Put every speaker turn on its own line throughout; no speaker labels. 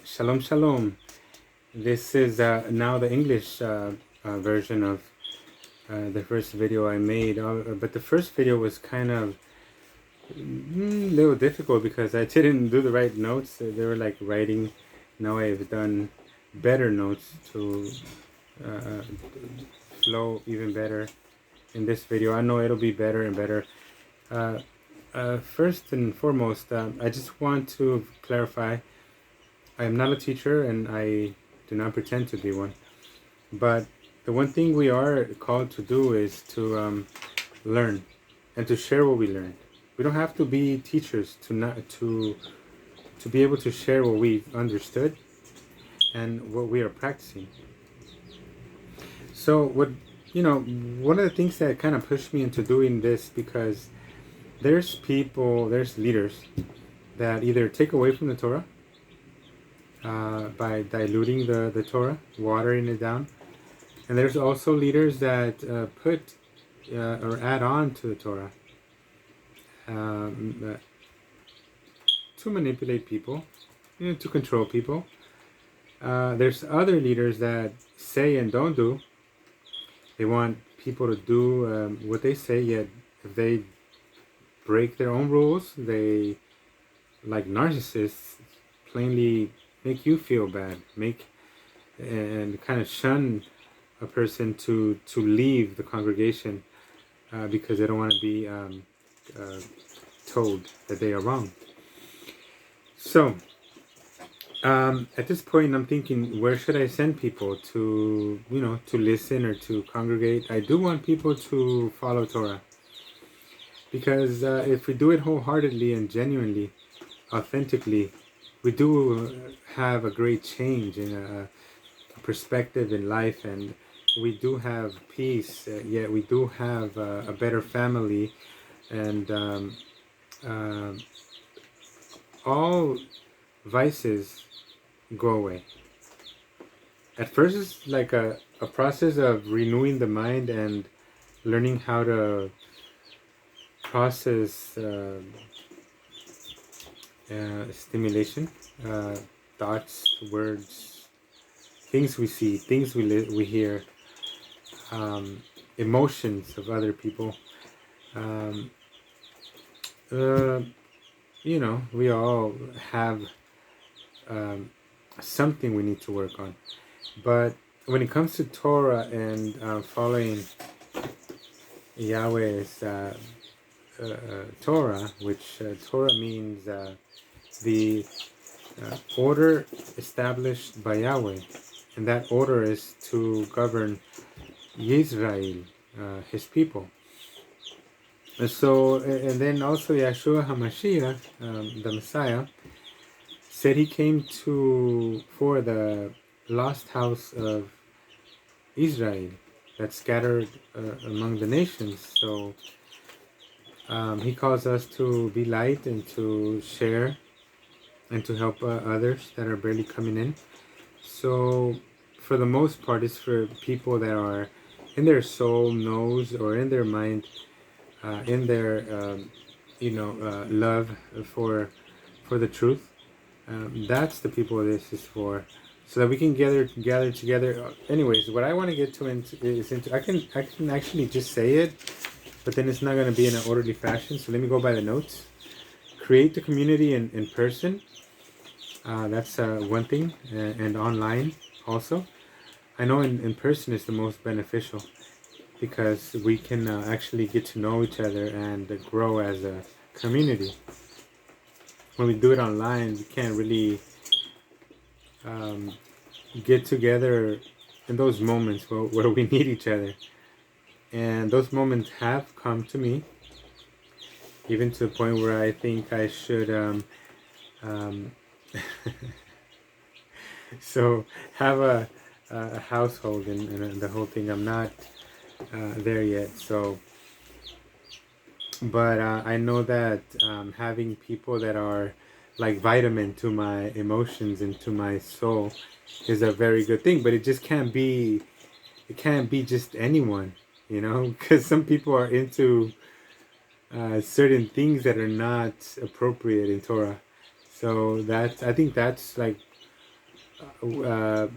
Shalom, shalom. This is now the English version of the first video I made. But the first video was kind of a little difficult because I didn't do the right notes. They were like writing. Now I've done better notes to uh, flow even better in this video. I know it'll be better and better. First and foremost, I just want to clarify I am not a teacher and I do not pretend to be one. But the one thing we are called to do is to learn and to share what we learned. We don't have to be teachers to be able to share what we've understood and what we are practicing. So one of the things that kind of pushed me into doing this, because there's leaders that either take away from the Torah by diluting the Torah, watering it down. And there's also leaders that put or add on to the Torah to manipulate people, to control people. There's other leaders that say and don't do. They want people to do what they say, yet if they break their own rules, they, like narcissists, plainly make you feel bad, and kind of shun a person to leave the congregation because they don't want to be told that they are wrong. So at this point, I'm thinking, where should I send people to, to listen or to congregate? I do want people to follow Torah, because if we do it wholeheartedly and genuinely, authentically, we do have a great change in a perspective in life, and we do have peace, yet we do have a better family, and all vices go away. At first, it's like a process of renewing the mind and learning how to process stimulation, thoughts, words, things we see, things we hear, emotions of other people. We all have something we need to work on. But when it comes to Torah and following Yahweh's Torah, which Torah means the order established by Yahweh, and that order is to govern Yisrael, his people. And then also Yeshua HaMashiach, the Messiah, said he came for the lost house of Israel that's scattered among the nations. So he calls us to be light and to share and to help others that are barely coming in. So for the most part, it's for people that are in their soul knows, or in their mind, in their love for the truth. That's the people this is for, so that we can gather together. Anyways, what I want to get to is into I can actually just say it, but then it's not going to be in an orderly fashion. So let me go by the notes. Create the community in person. That's one thing, and online also. I know in person is the most beneficial, because we can actually get to know each other and grow as a community. When we do it online, we can't really get together in those moments where we need each other. And those moments have come to me, even to the point where I think I should so have a household and the whole thing. I'm not there yet, so but I know that having people that are like vitamin to my emotions and to my soul is a very good thing. But it can't be just anyone, because some people are into certain things that are not appropriate in Torah. So I think that's like uh,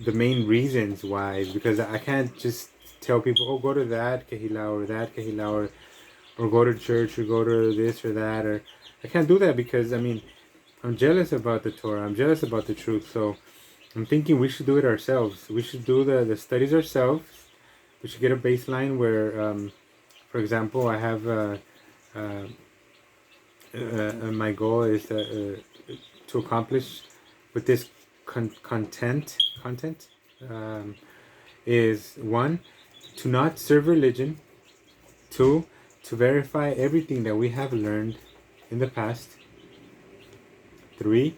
the main reasons why is because I can't just tell people, oh, go to that kahila or that kahila, or go to church or go to this or that, or I can't do that because I mean I'm jealous about the Torah, I'm jealous about the truth. So I'm thinking we should do it ourselves. We should do the studies ourselves. We should get a baseline where, for example, I have uh, my goal is to accomplish with this content is one, to not serve religion. Two, to verify everything that we have learned in the past. Three,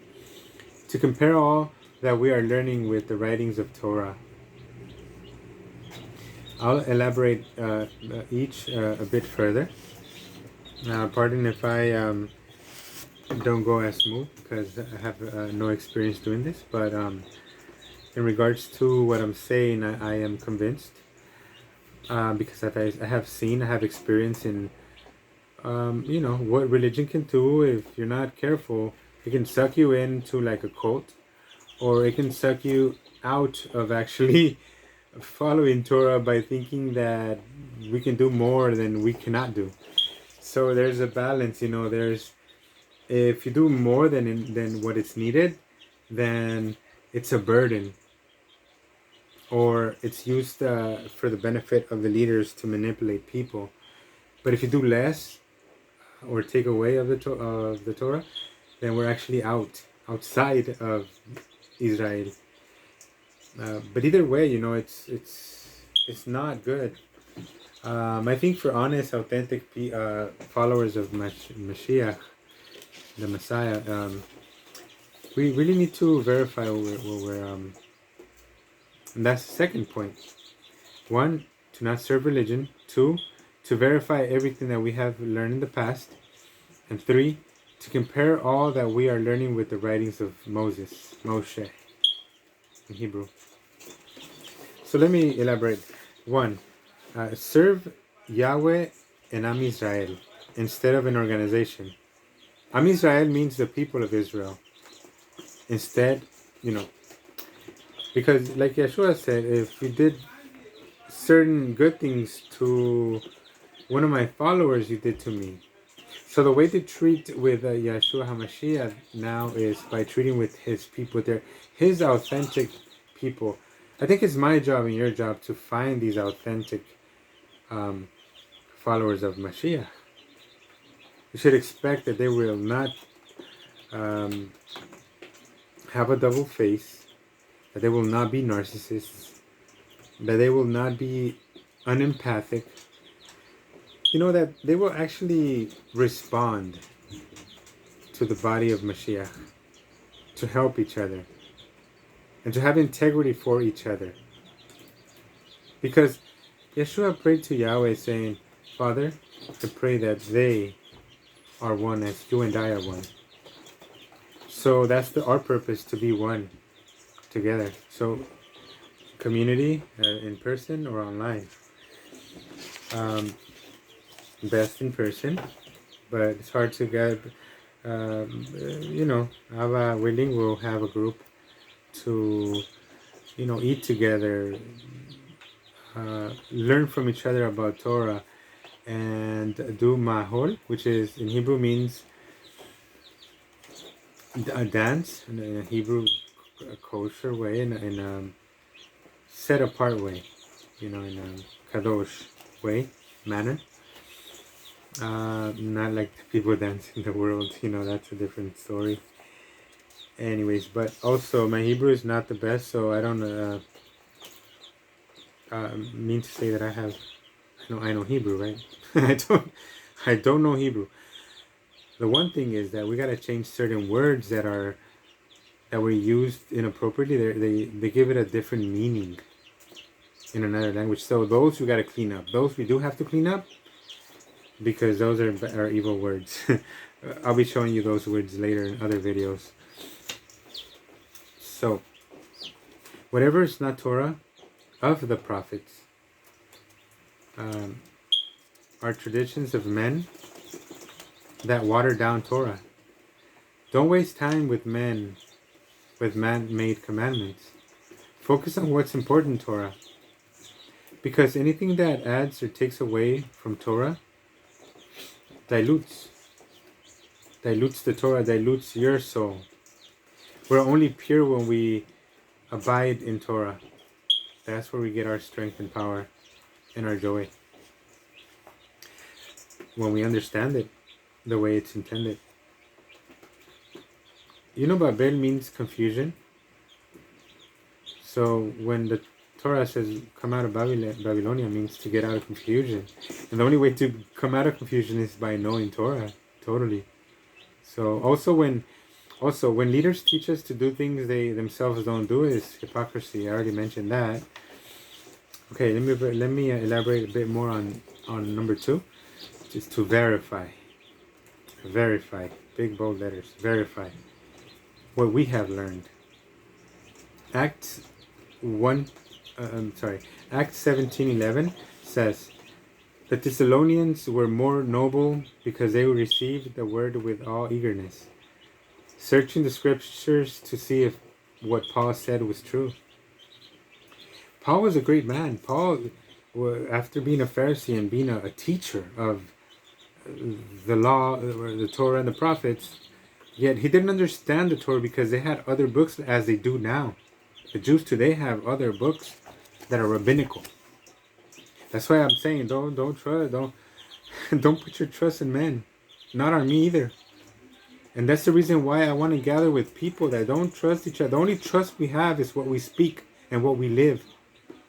to compare all that we are learning with the writings of Torah. I'll elaborate each a bit further. Now, pardon if I don't go as smooth because I have no experience doing this, but in regards to what I'm saying, I am convinced because I have seen, I have experience in, you know, what religion can do if you're not careful. It can suck you into like a cult, or it can suck you out of actually following Torah by thinking that we can do more than we cannot do. So there's a balance, you know. There's, if you do more than what is needed, then it's a burden, or it's used for the benefit of the leaders to manipulate people. But if you do less or take away of the Torah, then we're actually outside of Israel. But either way, you know, it's not good. I think for honest, authentic followers of Mashiach, the Messiah, we really need to verify what we're and that's the second point. One, to not serve religion. Two, to verify everything that we have learned in the past. And three, to compare all that we are learning with the writings of Moshe, in Hebrew. So let me elaborate. One, serve Yahweh and Am Israel instead of an organization. Am Israel means the people of Israel. Instead, you know, because like Yeshua said, if you did certain good things to one of my followers, you did to me. So the way to treat with Yeshua HaMashiach now is by treating with his people. They're his authentic people. I think it's my job and your job to find these authentic followers of Mashiach. You should expect that they will not have a double face, that they will not be narcissists, that they will not be unempathic. You know, that they will actually respond to the body of Mashiach, to help each other, and to have integrity for each other. Because Yeshua prayed to Yahweh saying, Father, I pray that they are one as you and I are one. So that's our purpose, to be one together. So community, in person or online. Best in person, but it's hard to get, you know, Ava willing, we'll have a group to, you know, eat together, learn from each other about Torah, and do mahol, which is in Hebrew means a dance in a Hebrew kosher way, in a set apart way, you know, in a kadosh way, manner. Not like the people dance in the world, you know, that's a different story. Anyways, but also my Hebrew is not the best, so I don't mean to say that I know Hebrew, right? I don't know Hebrew. The one thing is that we gotta change certain words that were used inappropriately. They give it a different meaning in another language. So those we gotta clean up. Those we do have to clean up, because those are evil words. I'll be showing you those words later in other videos. So, whatever is not Torah of the prophets are traditions of men that water down Torah. Don't waste time with men with man-made commandments. Focus on what's important in Torah. Because anything that adds or takes away from Torah dilutes the Torah, dilutes your soul. We're only pure when we abide in Torah. That's where we get our strength and power and our joy. When we understand it the way it's intended. You know, Babel means confusion. So when the Torah says come out of Babylonia, means to get out of confusion. And the only way to come out of confusion is by knowing Torah. Totally. So also when leaders teach us to do things they themselves don't do, is hypocrisy. I already mentioned that. Okay, let me elaborate a bit more on number 2. Just to verify. Verify. Big bold letters. Verify what we have learned. Acts 17:11 says, the Thessalonians were more noble because they received the word with all eagerness, searching the scriptures to see if what Paul said was true. Paul was a great man. Paul, after being a Pharisee and being a teacher of the law, or the Torah and the prophets, yet he didn't understand the Torah because they had other books as they do now. The Jews today have other books that are rabbinical. That's why I'm saying don't trust, don't put your trust in men, not on me either. And that's the reason why I want to gather with people that don't trust each other. The only trust we have is what we speak and what we live,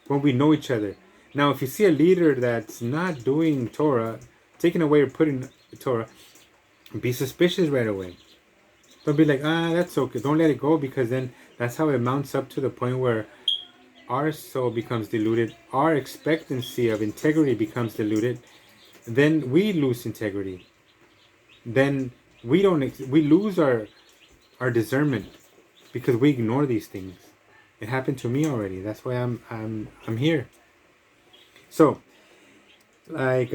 when we know each other. Now, if you see a leader that's not doing Torah, taking away or putting Torah, be suspicious right away. Don't be like, that's okay. Don't let it go, because then that's how it mounts up to the point where our soul becomes diluted. Our expectancy of integrity becomes diluted. Then we lose integrity. Then we lose our discernment because we ignore these things. It happened to me already. That's why I'm here. So, like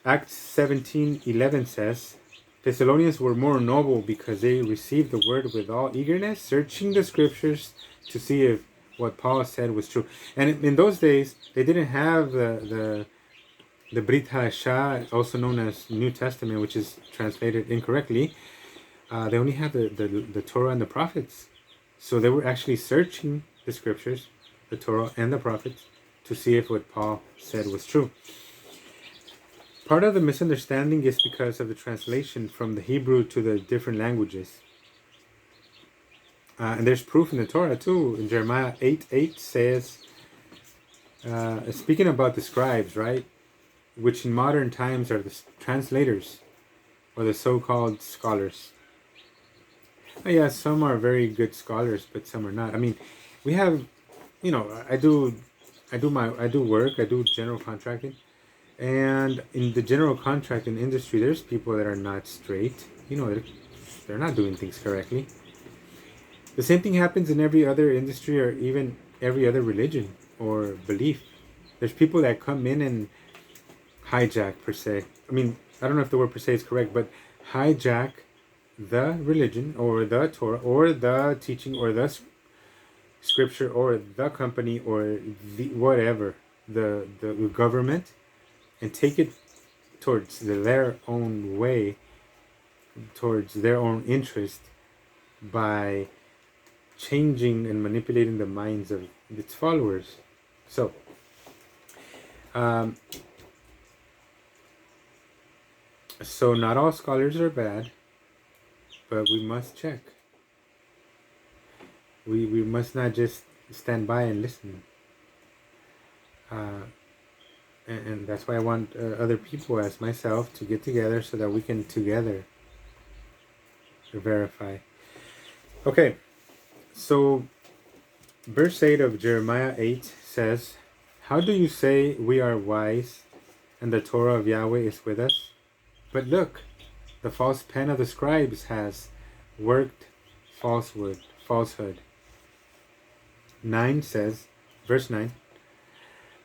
Acts 17:11 says, Thessalonians were more noble because they received the word with all eagerness, searching the scriptures to see if what Paul said was true. And in those days, they didn't have the Brit HaShah, also known as New Testament, which is translated incorrectly. They only have the Torah and the prophets. So they were actually searching the scriptures, the Torah and the prophets, to see if what Paul said was true. Part of the misunderstanding is because of the translation from the Hebrew to the different languages. And there's proof in the Torah too. In Jeremiah 8:8 says, speaking about the scribes, right? Which in modern times are the translators, or the so-called scholars. Yeah, some are very good scholars, but some are not. I mean, we have, I do work, I do general contracting. And in the general contracting industry, there's people that are not straight. They're not doing things correctly. The same thing happens in every other industry, or even every other religion or belief. There's people that come in and hijack, per se. I mean, I don't know if the word per se is correct, but hijack the religion or the Torah or the teaching or the scripture or the company or the whatever, the government, and take it towards their own way, towards their own interest, by changing and manipulating the minds of its followers. So, so not all scholars are bad, but we must check. We must not just stand by and listen. And that's why I want other people as myself to get together so that we can together verify. Okay, so verse 8 of Jeremiah 8 says, how do you say we are wise and the Torah of Yahweh is with us? But look, the false pen of the scribes has worked falsehood. 9 says, verse 9,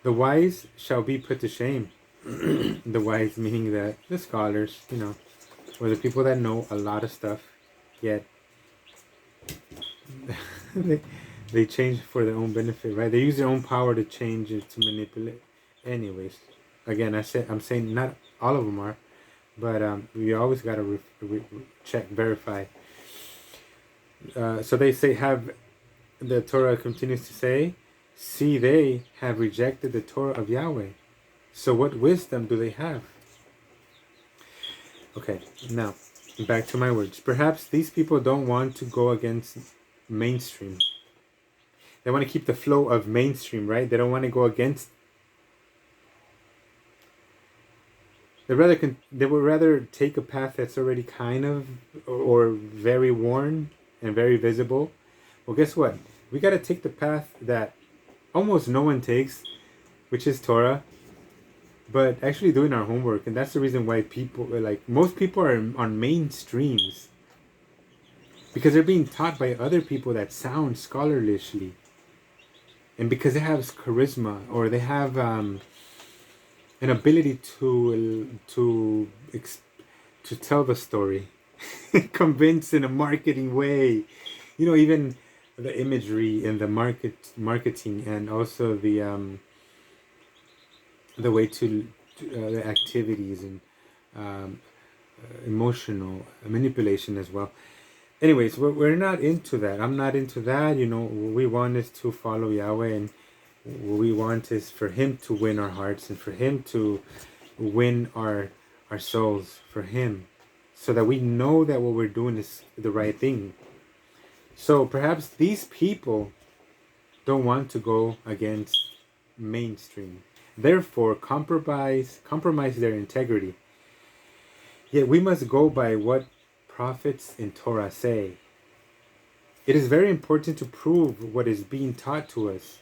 the wise shall be put to shame. The wise meaning that the scholars, or the people that know a lot of stuff, yet they, they change for their own benefit, right? They use their own power to change it, to manipulate. Anyways, again, I'm saying not all of them are, but we always got to check, verify. So they say, have the Torah continues to say, see, they have rejected the Torah of Yahweh. So what wisdom do they have? Okay, now back to my words. Perhaps these people don't want to go against mainstream. They want to keep the flow of mainstream, right? They don't want to go against. They would rather take a path that's already kind of or very worn and very visible. Well, guess what? We got to take the path that almost no one takes, which is Torah, but actually doing our homework. And that's the reason why people, like most people, are on mainstreams, because they're being taught by other people that sound scholarlishly, and because they have charisma, or they have an ability to tell the story, convince in a marketing way. You know, even the imagery and the marketing, and also the way to the activities and emotional manipulation as well. Anyways, we're not into that. I'm not into that. You know, what we want is to follow Yahweh, and what we want is for Him to win our hearts, and for Him to win our souls for Him, so that we know that what we're doing is the right thing. So perhaps these people don't want to go against mainstream. Therefore, compromise their integrity. Yet we must go by what prophets in Torah say. It is very important to prove what is being taught to us,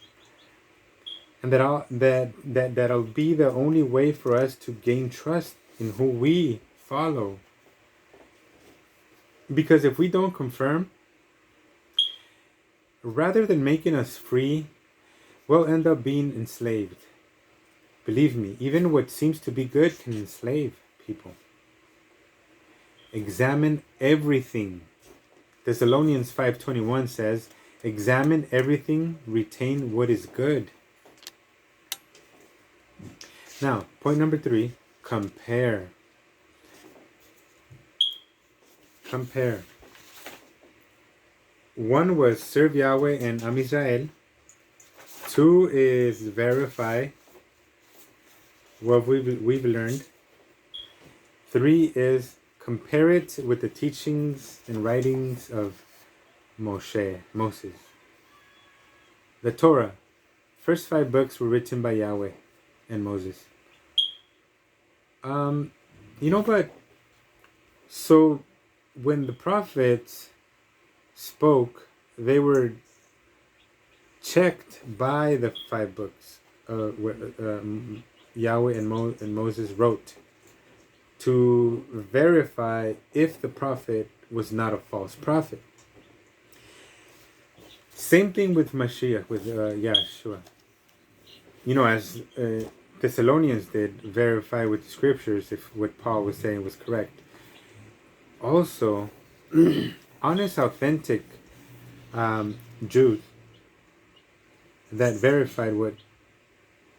and that'll be the only way for us to gain trust in who we follow. Because if we don't confirm, rather than making us free, we'll end up being enslaved. Believe me, even what seems to be good can enslave people. Examine everything. Thessalonians 5:21 says, examine everything, retain what is good. Now, point number 3, compare. Compare. 1 was serve Yahweh and Am Israel. 2 is verify what we've learned. 3 is compare it with the teachings and writings of Moses. The Torah. First 5 books were written by Yahweh and Moses. But so when the prophets spoke, they were checked by the 5 books Yahweh and Moses wrote, to verify if the prophet was not a false prophet. Same thing with Mashiach, with Yahshua. You know, as Thessalonians did, verify with the scriptures if what Paul was saying was correct. Also, honest, authentic Jews that verified what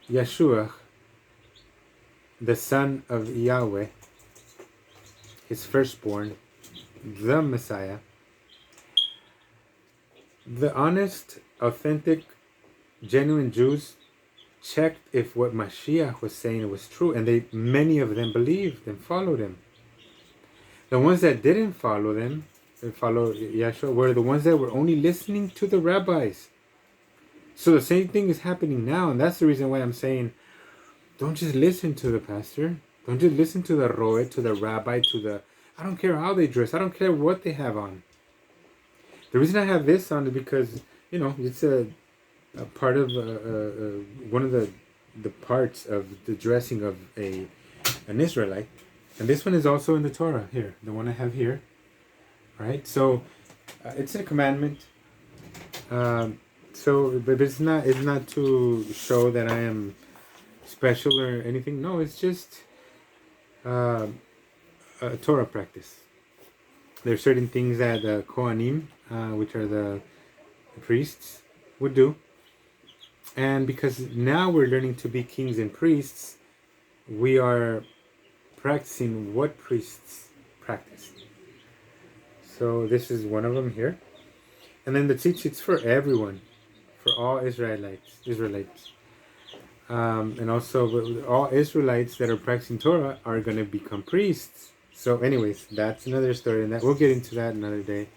Yeshua, the son of Yahweh, his firstborn, the Messiah, the honest, authentic, genuine Jews checked if what Mashiach was saying was true, and many of them believed and followed him. The ones that didn't follow them and follow Yeshua were the ones that were only listening to the rabbis. So the same thing is happening now, and that's the reason why I'm saying, don't just listen to the pastor. Don't just listen to the roe, to the rabbi, I don't care how they dress. I don't care what they have on. The reason I have this on is because, it's a part of one of the parts of the dressing of an Israelite. And this one is also in the Torah here, the one I have here. All right, so it's a commandment. But it's not to show that I am special or anything. No, it's just a Torah practice. There are certain things that the Kohanim, which are the priests would do. And because now we're learning to be kings and priests, we are practicing what priests practice. So this is one of them here. And then the tzitzit's for everyone, for all Israelites. And also all Israelites that are practicing Torah are going to become priests. So anyways, that's another story, and that we'll get into that another day.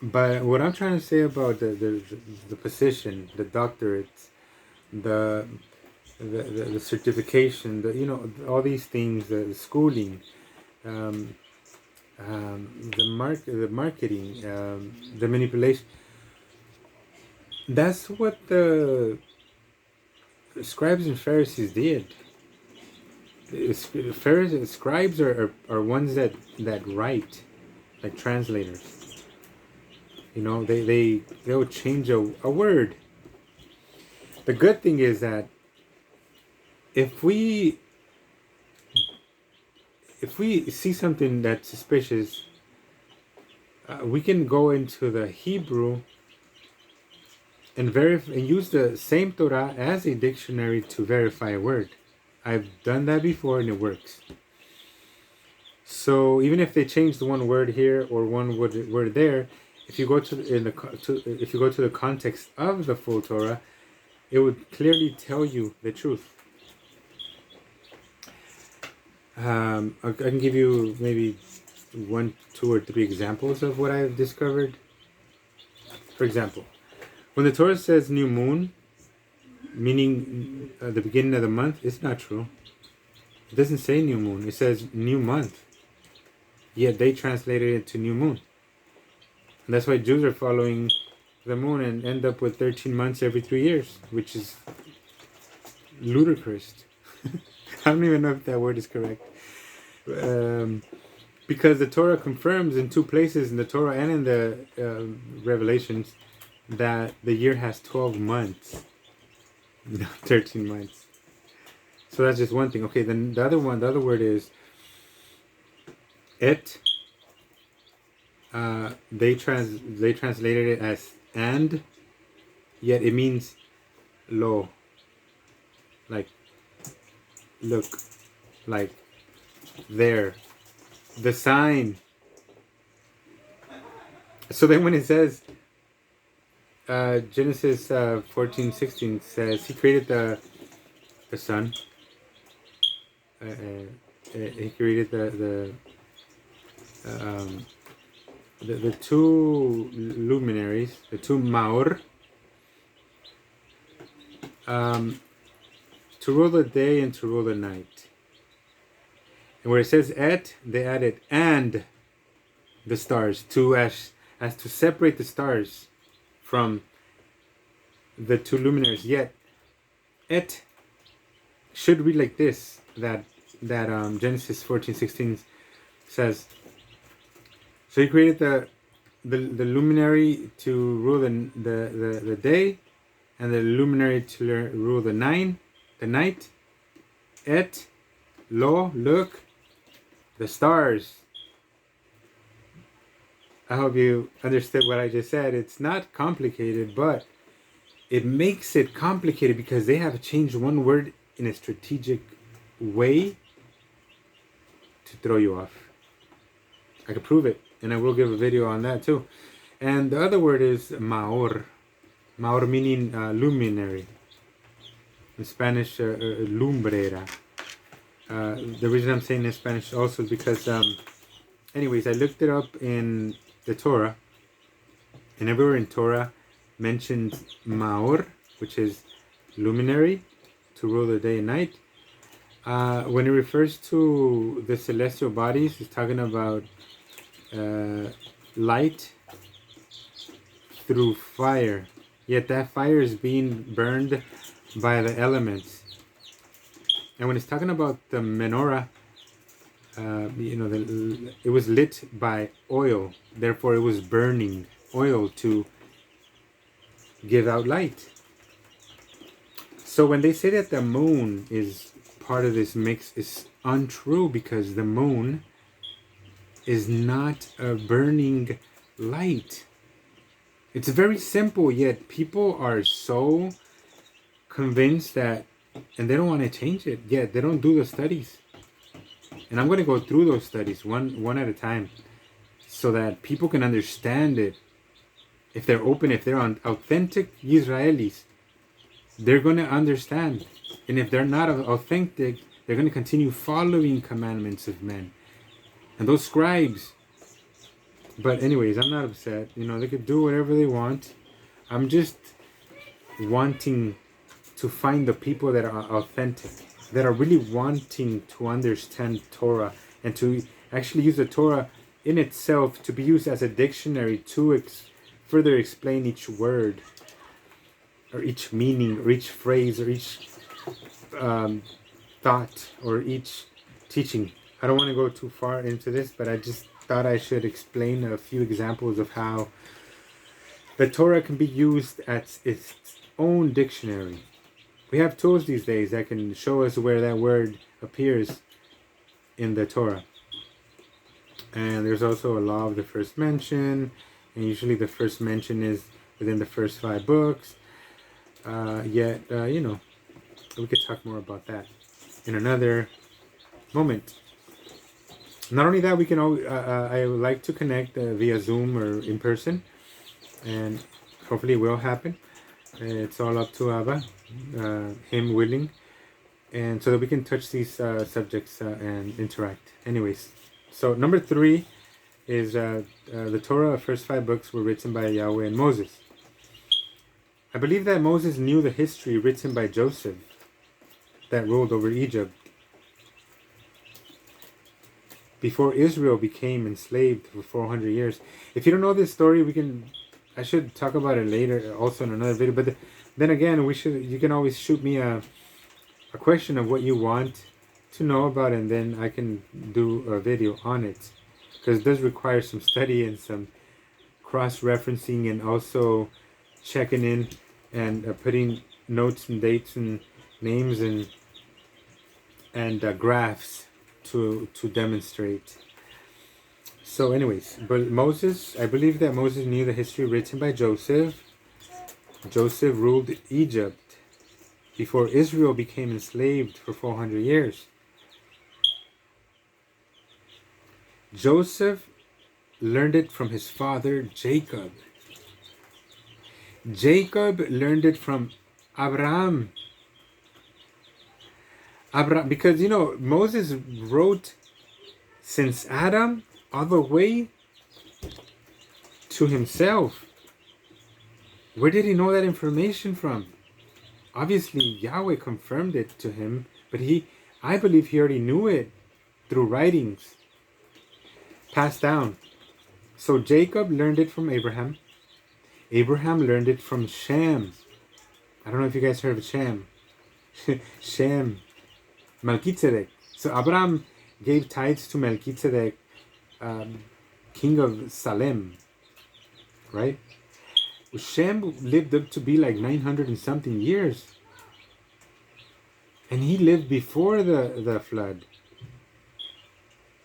But what I'm trying to say about the position, the doctorate, the certification, all these things, the schooling, the marketing, the manipulation. That's what the scribes and Pharisees did. Scribes are ones that write, like translators. They'll change a word. The good thing is that if we see something that's suspicious, we can go into the Hebrew and verify and use the same Torah as a dictionary to verify a word. I've done that before and it works. So even if they change the one word here or one word there, if you go to the context of the full Torah, it would clearly tell you the truth. I can give you maybe 1, 2, or 3 examples of what I've discovered. For example, when the Torah says new moon, meaning the beginning of the month, it's not true. It doesn't say new moon. It says new month. Yet they translated it to new moon. And that's why Jews are following the moon and end up with 13 months every 3 years, which is ludicrous. I don't even know if that word is correct. Because the Torah confirms in 2 places, in the Torah and in the Revelations, that the year has 12 months, not 13 months. So that's just one thing. Okay, then the other word is et. They translated it as and, yet it means lo, like look, like there, the sign. So then when it says Genesis 14:16 says he created the sun, he created the 2 luminaries, the 2 maor, to rule the day and to rule the night. And where it says et, they added and the stars, as to separate the stars from the 2 luminaries. Yet et should read like this, that Genesis 14:16 says, so he created the luminary to rule the day, and the luminary to rule the night. Et lo, look, the stars. I hope you understood what I just said. It's not complicated, but it makes it complicated because they have changed one word in a strategic way to throw you off. I could prove it, and I will give a video on that too. And the other word is maor. Maor meaning luminary. In Spanish, lumbrera. The reason I'm saying in Spanish also is because, anyways, I looked it up in the Torah, and everywhere in Torah mentions maor, which is luminary, to rule the day and night. When it refers to the celestial bodies, it's talking about light through fire. Yet that fire is being burned by the elements. And when it's talking about the menorah, it was lit by oil. Therefore, it was burning oil to give out light. So when they say that the moon is part of this mix, is untrue, because the moon is not a burning light. It's very simple, yet people are so convinced that, and they don't want to change it, yet they don't do the studies. And I'm going to go through those studies one at a time so that people can understand it. If they're open, if they're authentic Israelis, they're going to understand. And if they're not authentic, they're going to continue following commandments of men. And those scribes. But anyways, I'm not upset. You know, they could do whatever they want. I'm just wanting to find the people that are authentic, that are really wanting to understand Torah and to actually use the Torah in itself to be used as a dictionary to further explain each word or each meaning or each phrase or each thought or each teaching. I don't want to go too far into this, but I just thought I should explain a few examples of how the Torah can be used as its own dictionary. We have tools these days that can show us where that word appears in the Torah. And there's also a law of the first mention, and usually the first mention is within the first 5 books. You know, we could talk more about that in another moment. Not only that, we can. I would like to connect via Zoom or in person, and hopefully it will happen. It's all up to Abba, him willing, and so that we can touch these subjects and interact. Anyways, so number 3 is the Torah. First 5 books were written by Yahweh and Moses. I believe that Moses knew the history written by Joseph that ruled over Egypt before Israel became enslaved for 400 years. If you don't know this story, I should talk about it later, also in another video. But then again, you can always shoot me a question of what you want to know about, and then I can do a video on it, because it does require some study and some cross-referencing, and also checking in and putting notes and dates and names and graphs to demonstrate. So anyways, but Moses, I believe that Moses knew the history written by Joseph. Joseph ruled Egypt before Israel became enslaved for 400 years. Joseph learned it from his father Jacob. Jacob learned it from Abraham. Because, you know, Moses wrote since Adam all the way to himself. Where did he know that information from? Obviously, Yahweh confirmed it to him, but I believe he already knew it through writings passed down. So Jacob learned it from Abraham. Abraham learned it from Shem. I don't know if you guys heard of Shem. Shem. Melchizedek. So Abraham gave tithes to Melchizedek, king of Salem, right? Shem lived up to be like 900 and something years, and he lived before the flood.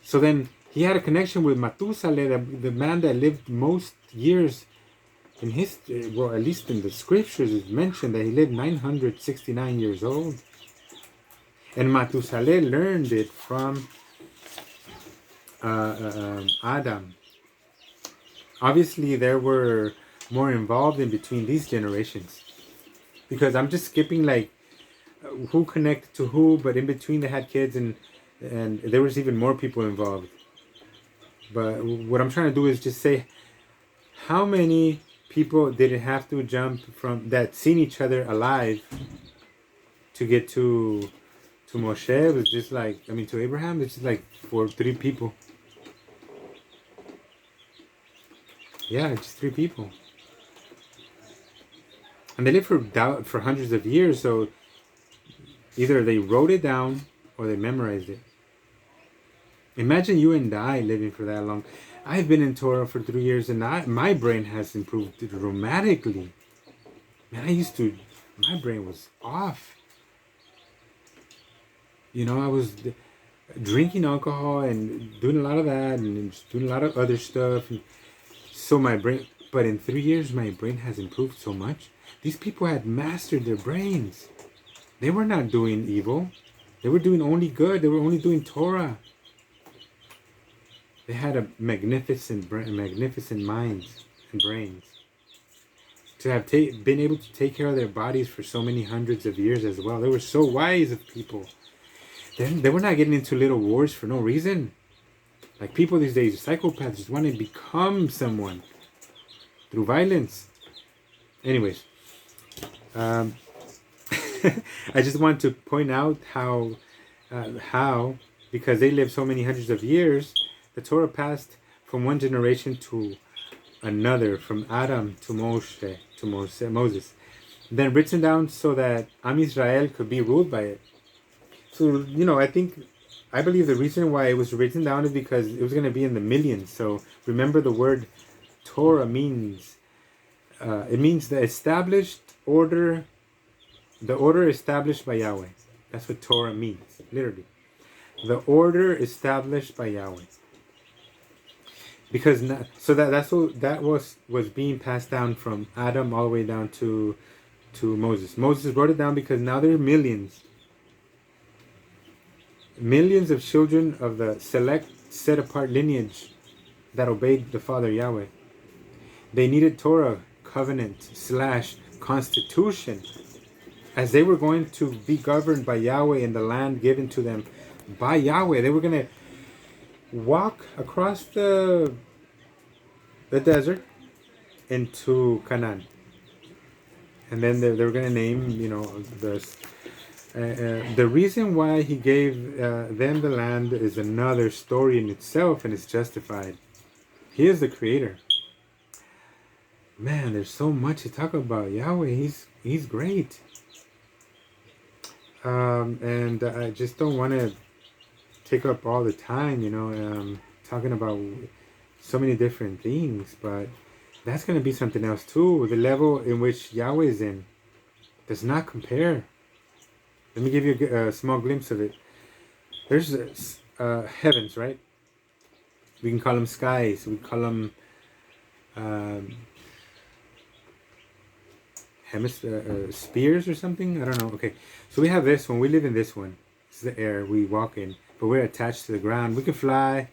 So then he had a connection with Methuselah, the man that lived most years in history. Well, at least in the scriptures, it's mentioned that he lived 969 years old. And Methuselah learned it from Adam. Obviously, there were more involved in between these generations, because I'm just skipping like who connected to who, but in between they had kids, and there was even more people involved. But what I'm trying to do is just say, how many people did it have to jump from that seen each other alive to get to Moshe? It was just like, I mean, to Abraham, it's just like 3 people. Yeah, just 3 people. And they lived for hundreds of years, so either they wrote it down or they memorized it. Imagine you and I living for that long. I've been in Torah for 3 years, and my brain has improved dramatically. Man, my brain was off. You know, I was drinking alcohol and doing a lot of that, and just doing a lot of other stuff. And so my brain, But in 3 years, my brain has improved so much. These people had mastered their brains. They were not doing evil. They were doing only good. They were only doing Torah. They had a magnificent minds and brains. To have been able to take care of their bodies for so many hundreds of years as well. They were so wise of people. They were not getting into little wars for no reason. Like people these days, psychopaths just want to become someone through violence. Anyways, I just want to point out how, because they lived so many hundreds of years, the Torah passed from one generation to another, from Adam to Moses, then written down so that Am Israel could be ruled by it. So, I believe the reason why it was written down is because it was going to be in the millions. So remember, the word Torah means, it means the established order, the order established by Yahweh. That's what Torah means, literally. The order established by Yahweh. Because that was being passed down from Adam all the way down to Moses. Moses wrote it down because now there are millions of children of the select, set apart lineage that obeyed the Father Yahweh. They needed Torah, covenant / constitution, as they were going to be governed by Yahweh in the land given to them by Yahweh. They were going to walk across the desert into Canaan, and then they were going to name, the reason why he gave them the land is another story in itself, and it's justified. He is the creator. Man, there's so much to talk about. Yahweh, he's great. And I just don't want to take up all the time, talking about so many different things, but that's going to be something else too. The level in which Yahweh is in does not compare. Let me give you a small glimpse of it. There's heavens, right? We can call them skies. We call them spheres or something. I don't know. Okay, so we have this one. We live in this one. This is the air we walk in, but we're attached to the ground. We can fly.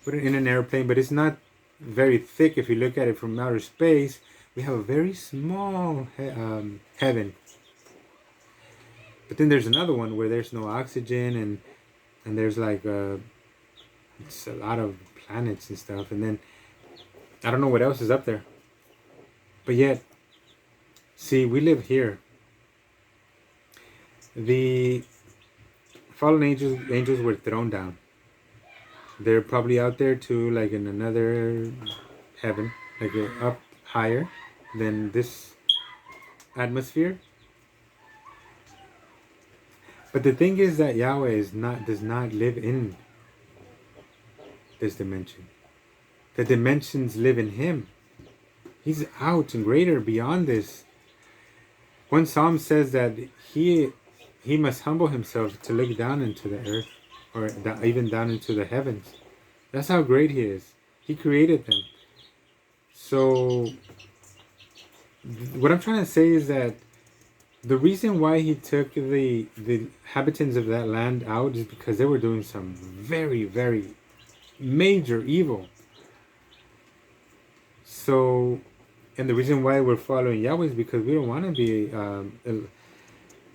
We're in an airplane, but it's not very thick. If you look at it from outer space, we have a very small heaven. But then there's another one where there's no oxygen, and there's like it's a lot of planets and stuff, and then I don't know what else is up there. But yet, see, we live here. The fallen angels were thrown down. They're probably out there too, like in another heaven, like up higher than this atmosphere. But the thing is that Yahweh does not live in this dimension. The dimensions live in Him. He's out and greater beyond this. One psalm says that he must humble himself to look down into the earth, or even down into the heavens. That's how great He is. He created them. So what I'm trying to say is that the reason why He took the inhabitants of that land out is because they were doing some very, very major evil. So, and the reason why we're following Yahweh is because we don't want to be,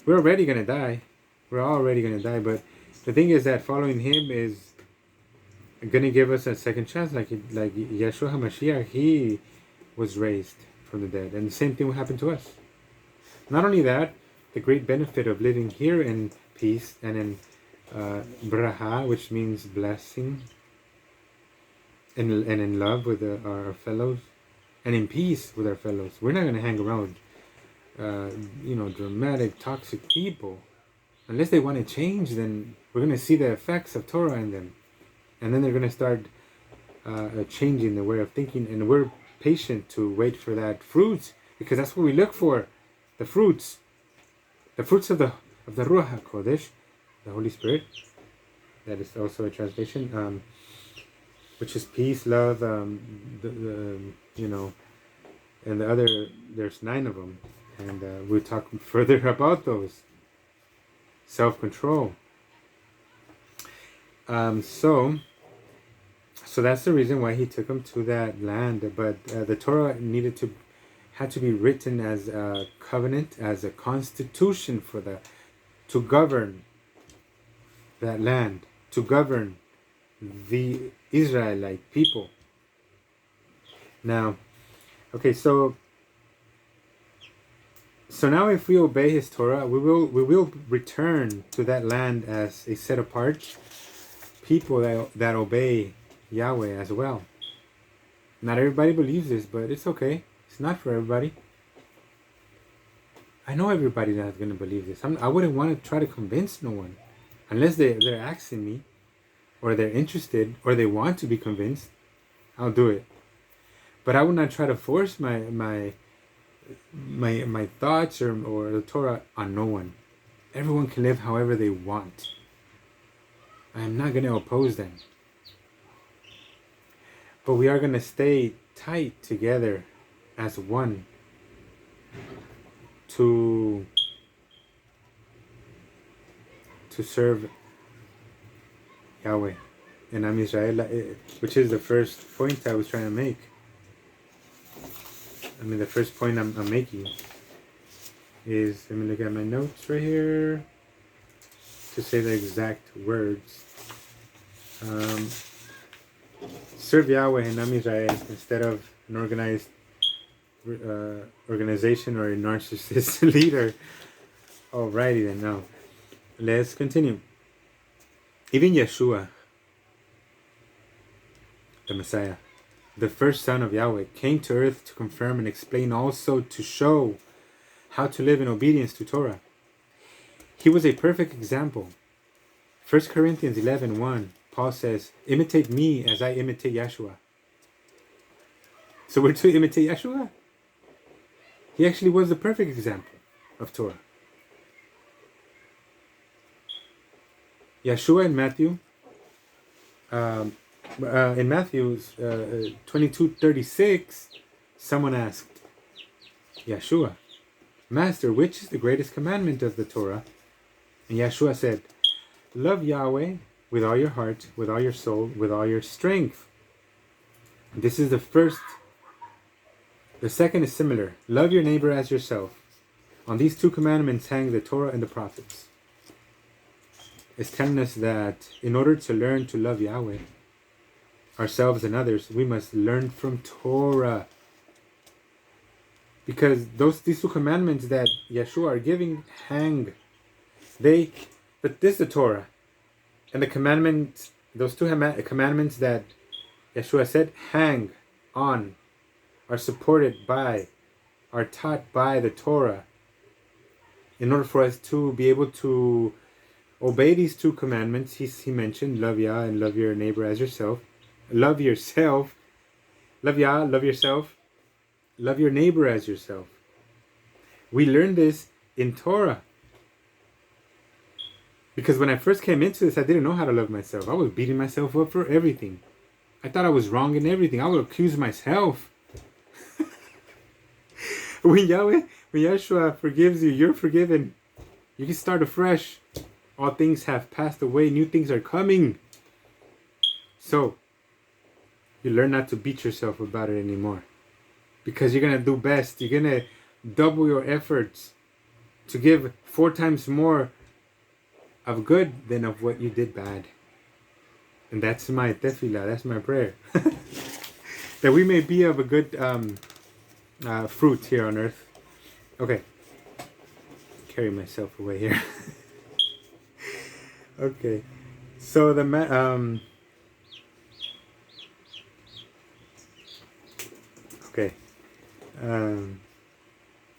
we're already going to die. We're already going to die. But the thing is that following Him is going to give us a second chance. Like Yeshua HaMashiach, He was raised from the dead. And the same thing will happen to us. Not only that, the great benefit of living here in peace and in braha, which means blessing, and in love with our fellows, and in peace with our fellows. We're not going to hang around with, dramatic, toxic people. Unless they want to change, then we're going to see the effects of Torah in them. And then they're going to start changing the way of thinking. And we're patient to wait for that fruit, because that's what we look for. The fruits of the Ruach HaKodesh, the Holy Spirit. That is also a translation, which is peace, love, and the other, there's 9 of them, and we'll talk further about those. Self-control. So that's the reason why he took them to that land. But the Torah had to be written as a covenant, as a constitution to govern that land, to govern the Israelite people. Now, okay, so now if we obey his Torah, we will return to that land as a set apart people that obey Yahweh as well. Not everybody believes this, but it's okay. It's not for everybody. I know everybody's not going to believe this. I wouldn't want to try to convince no one. Unless they're asking me, or they're interested, or they want to be convinced, I'll do it. But I would not try to force my thoughts or the Torah on no one. Everyone can live however they want. I am not going to oppose them. But we are going to stay tight together as one to serve Yahweh and Am Israel, which is the first point I was trying to make. I mean, the first point I'm making is, let me look at my notes right here to say the exact words. Serve Yahweh and Am Israel instead of an organized organization or a narcissist leader. Alrighty then, now let's continue. Even Yeshua, the Messiah, the first son of Yahweh, came to earth to confirm and explain, also to show how to live in obedience to Torah. He was a perfect example. 1 Corinthians 11:1, Paul says, imitate me as I imitate Yeshua. So we're to imitate Yeshua? He actually was the perfect example of Torah. Yeshua in Matthew, in Matthew 22:36, someone asked Yeshua, Master, which is the greatest commandment of the Torah? And Yeshua said, love Yahweh with all your heart, with all your soul, with all your strength. This is the first. The second is similar. Love your neighbor as yourself. On these 2 commandments hang the Torah and the prophets. It's telling us that in order to learn to love Yahweh, ourselves and others, we must learn from Torah. Because these 2 commandments that Yeshua are giving hang. But this is the Torah. And the commandments, those 2 commandments that Yeshua said hang on, are supported by, are taught by the Torah. In order for us to be able to obey these 2 commandments, he mentioned, love Yah and love your neighbor as yourself. Love yourself. Love Yah, love yourself. Love your neighbor as yourself. We learned this in Torah. Because when I first came into this, I didn't know how to love myself. I was beating myself up for everything. I thought I was wrong in everything. I would accuse myself. When Yeshua forgives you, you're forgiven. You can start afresh. All things have passed away. New things are coming. So, you learn not to beat yourself about it anymore. Because you're going to do best. You're going to double your efforts to give 4 times more of good than of what you did bad. And that's my tefillah. That's my prayer. That we may be of a good fruit here on earth. Okay. Carry myself away here. Okay. So okay.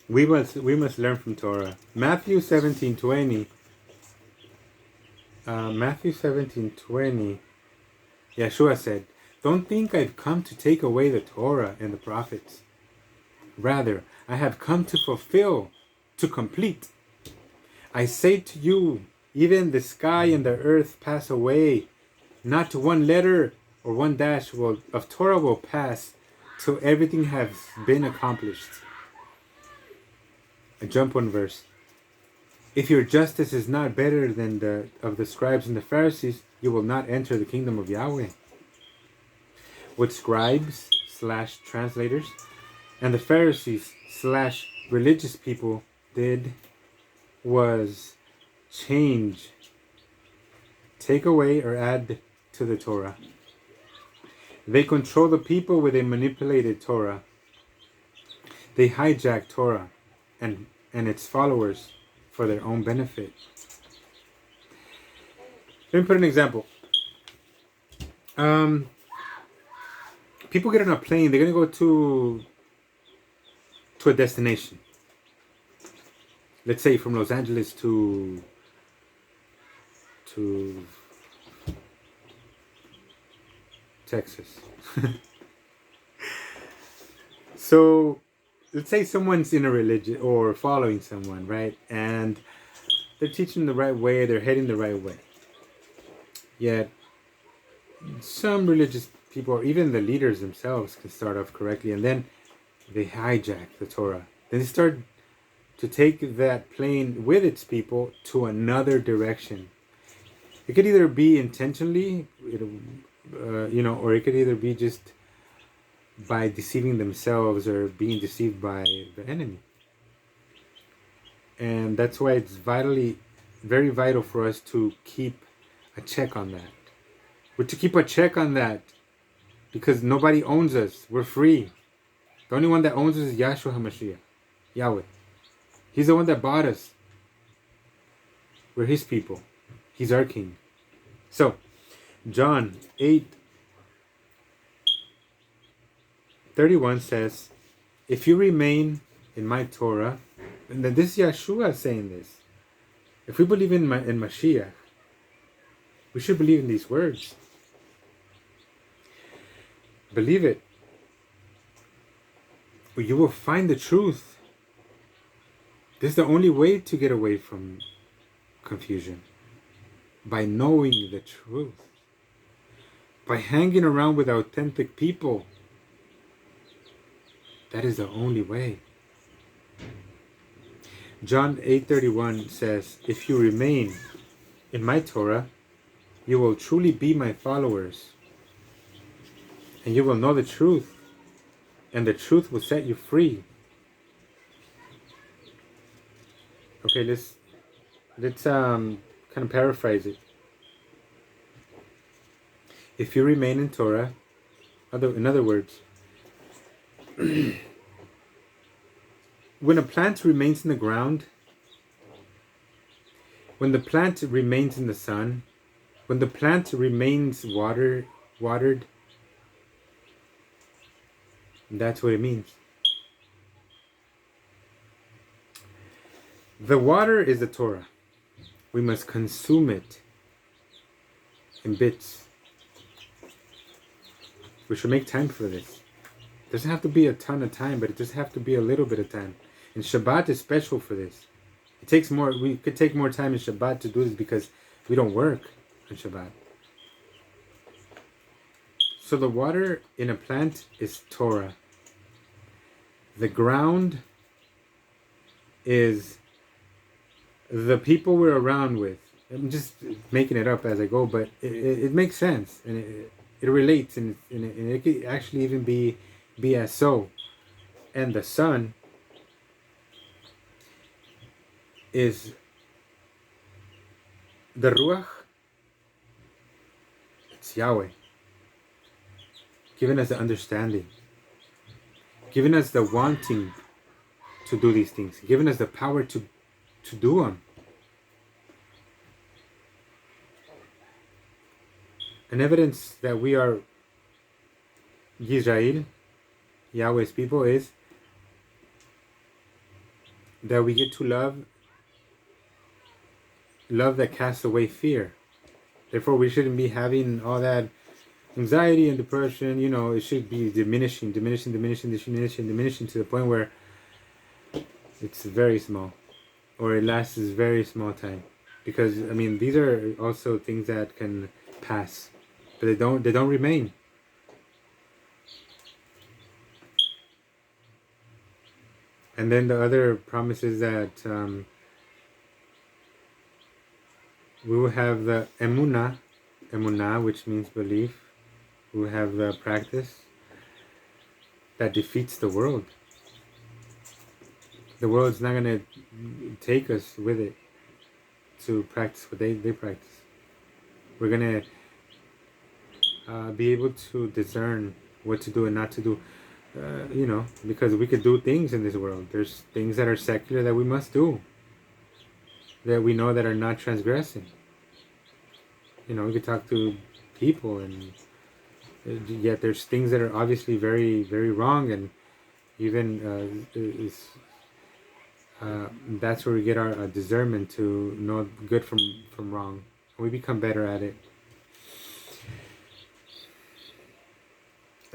We must learn from Torah. Matthew 17:20. Matthew 17:20. Yeshua said, "Don't think I've come to take away the Torah and the prophets. Rather, I have come to fulfill, to complete. I say to you, even the sky and the earth pass away. Not one letter or one dash of Torah will pass, till everything has been accomplished. I jump one verse. If your justice is not better than of the scribes and the Pharisees, you will not enter the kingdom of Yahweh. What scribes / translators and the Pharisees / religious people did was change, take away, or add to the Torah. They control the people with a manipulated Torah. They hijack Torah and its followers for their own benefit. Let me put an example. People get on a plane, they're going to go to a destination. Let's say from Los Angeles to Texas. So let's say someone's in a religion or following someone, right? And they're teaching the right way, they're heading the right way. Yet some religious people, or even the leaders themselves, can start off correctly, and then they hijack the Torah. Then they start to take that plane with its people to another direction. It could either be intentionally, or it could either be just by deceiving themselves or being deceived by the enemy. And that's why it's very vital for us to keep a check on that. We're to keep a check on that because nobody owns us. We're free. The only one that owns us is Yahshua HaMashiach, Yahweh. He's the one that bought us. We're his people. He's our king. So, John 8:31 says, if you remain in my Torah, and then this is Yeshua saying this. If we believe in Mashiach, we should believe in these words. Believe it. But you will find the truth. This is the only way to get away from confusion. By knowing the truth. By hanging around with authentic people. That is the only way. John 8:31 says, if you remain in my Torah, you will truly be my followers. And you will know the truth. And the truth will set you free. Okay, let's kind of paraphrase it. If you remain in Torah, in other words, when a plant remains in the ground, when the plant remains in the sun, when the plant remains watered, that's what it means. The water is the Torah. We must consume it in bits. We should make time for this. It doesn't have to be a ton of time, but it just have to be a little bit of time. And Shabbat is special for this. It takes more. We could take more time in Shabbat to do this because we don't work on Shabbat. So the water in a plant is Torah. The ground is the people we're around with. I'm just making it up as I go, but it makes sense and it relates, and it could actually even be as so. And the sun is the Ruach. It's Yahweh, giving us the understanding, giving us the wanting to do these things, giving us the power to do them. An evidence that we are Yisrael, Yahweh's people, is that we get to love that casts away fear. Therefore, we shouldn't be having all that anxiety and depression. It should be diminishing to the point where it's very small, or it lasts a very small time. Because these are also things that can pass, but they don't remain. And then the other promise is that we will have the emunah, which means belief. We will have the practice that defeats the world. The world's not going to take us with it to practice what they practice. We're going to be able to discern what to do and not to do. Because we could do things in this world. There's things that are secular that we must do, that we know that are not transgressing. We could talk to people, and yet there's things that are obviously very, very wrong, and even that's where we get our discernment to know good from wrong. We become better at it.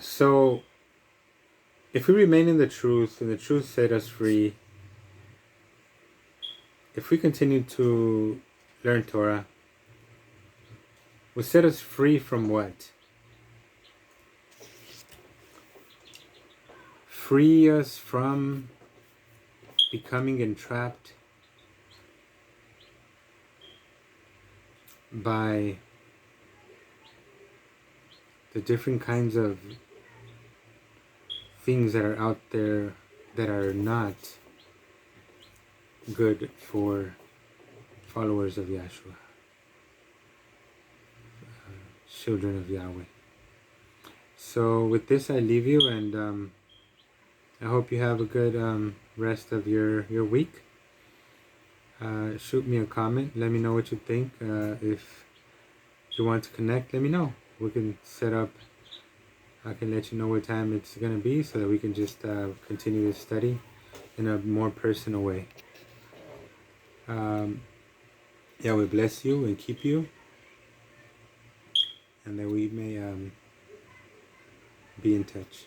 So, if we remain in the truth, and the truth set us free, if we continue to learn Torah, will set us free from what? Free us from becoming entrapped by the different kinds of things that are out there that are not good for followers of Yahshua, children of Yahweh. So with this I leave you, and I hope you have a good rest of your week. Shoot me a comment, let me know what you think. If you want to connect, let me know. We can set up, I can let you know what time it's going to be, so that we can just continue this study in a more personal way. Yahweh bless you and keep you, and that we may be in touch.